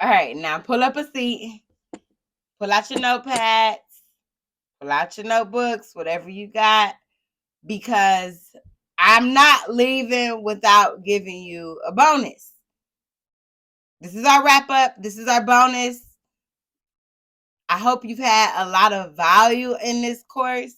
All right, now pull up a seat, pull out your notepads, pull out your notebooks, whatever you got, because I'm not leaving without giving you a bonus. This is our wrap up. This is our bonus. I hope you've had a lot of value in this course,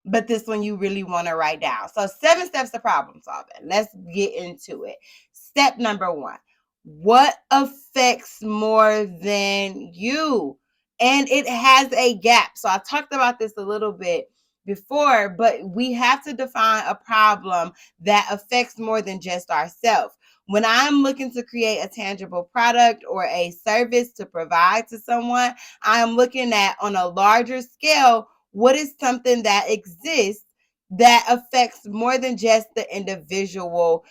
but this one you really want to write down. So 7 steps to problem solving. Let's get into it. Step number 1. What affects more than you? And it has a gap. So I talked about this a little bit before, but we have to define a problem that affects more than just ourselves. When I'm looking to create a tangible product or a service to provide to someone, I'm looking at, on a larger scale, what is something that exists that affects more than just the individual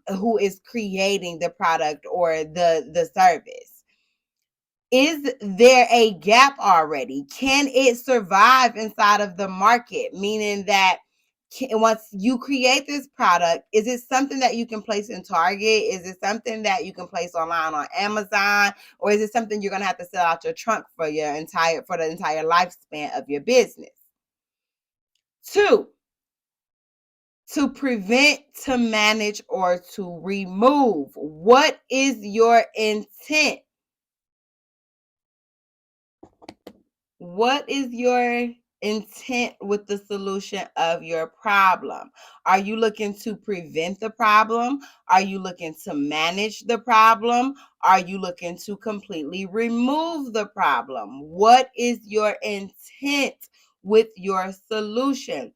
who is creating the product or the service? Is there a gap already? Can it survive inside of the market? Meaning that once you create this product, is it something that you can place in Target? Is it something that you can place online on Amazon? Or is it something you're going to have to sell out your trunk for the entire lifespan of your business? 2, to prevent, to manage, or to remove. What is your intent? What is your intent with the solution of your problem? Are you looking to prevent the problem? Are you looking to manage the problem? Are you looking to completely remove the problem? What is your intent with your solution?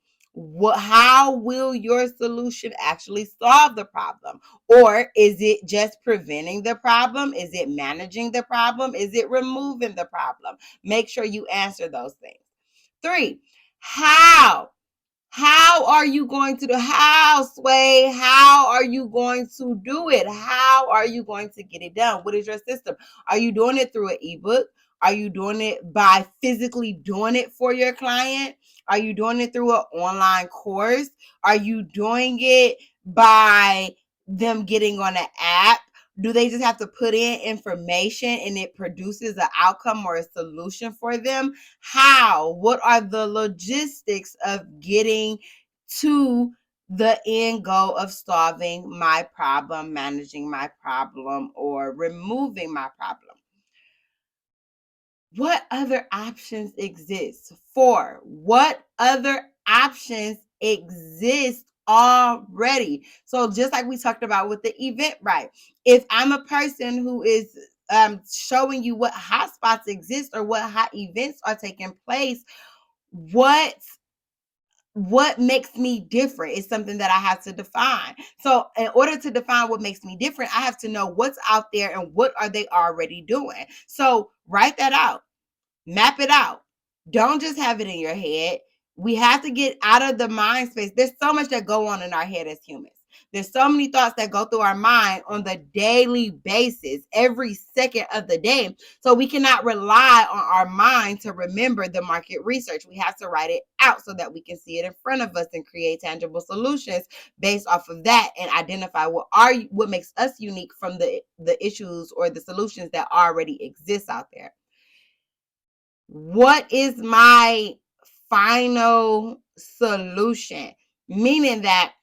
How will your solution actually solve the problem? Or is it just preventing the problem? Is it managing the problem? Is it removing the problem? Make sure you answer those things. 3, how? How are you going to do? How, Sway? How are you going to do it? How are you going to get it done? What is your system? Are you doing it through an ebook? Are you doing it by physically doing it for your client? Are you doing it through an online course? Are you doing it by them getting on an app? Do they just have to put in information and it produces an outcome or a solution for them? How? What are the logistics of getting to the end goal of solving my problem, managing my problem, or removing my problem? What other options exist? 4, what other options exist already? So just like we talked about with the Eventbrite, if I'm a person who is showing you what hotspots exist or what hot events are taking place, what makes me different is something that I have to define. So in order to define what makes me different, I have to know what's out there and what are they already doing. So write that out. Map it out. Don't just have it in your head. We have to get out of the mind space. There's so much that go on in our head as humans. There's so many thoughts that go through our mind on the daily basis, every second of the day. So we cannot rely on our mind to remember the market research. We have to write it out so that we can see it in front of us and create tangible solutions based off of that and identify what makes us unique from the issues or the solutions that already exist out there. What is my final solution? Meaning that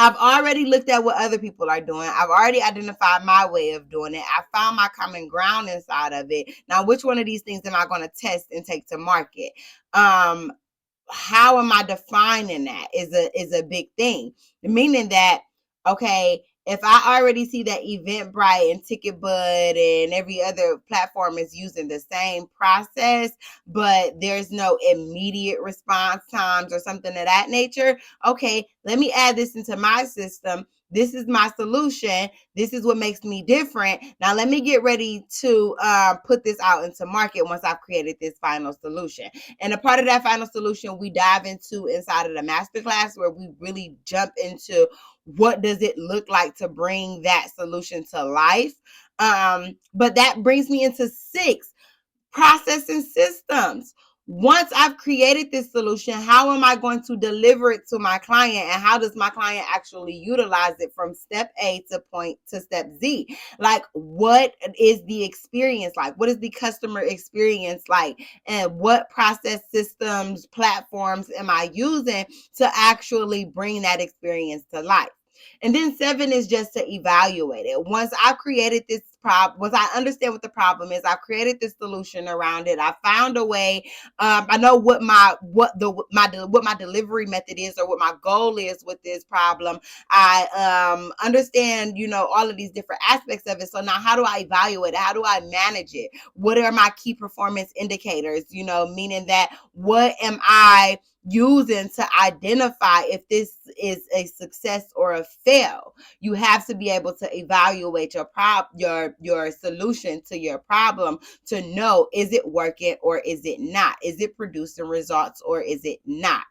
I've already looked at what other people are doing. I've already identified my way of doing it. I found my common ground inside of it. Now, which one of these things am I going to test and take to market? How am I defining that is a big thing. Meaning that, okay, if I already see that Eventbrite and Ticketbud and every other platform is using the same process, but there's no immediate response times or something of that nature, okay, let me add this into my system. This is my solution. This is what makes me different. Now let me get ready to put this out into market once I've created this final solution. And a part of that final solution we dive into inside of the masterclass, where we really jump into what does it look like to bring that solution to life. But that brings me into 6, process and systems. Once I've created this solution, how am I going to deliver it to my client? And how does my client actually utilize it from step A to point to step Z? Like, what is the experience like? What is the customer experience like? And what process systems, platforms am I using to actually bring that experience to life? And then 7 is just to evaluate it. Once I've created this problem, once I understand what the problem is, I've created this solution around it. I found a way. I know what my delivery method is, or what my goal is with this problem. I understand, all of these different aspects of it. So now, how do I evaluate it? How do I manage it? What are my key performance indicators? Meaning that, what am I using to identify if this is a success or a fail? You have to be able to evaluate your solution to your problem to know, is it working or is it not? Is it producing results or is it not?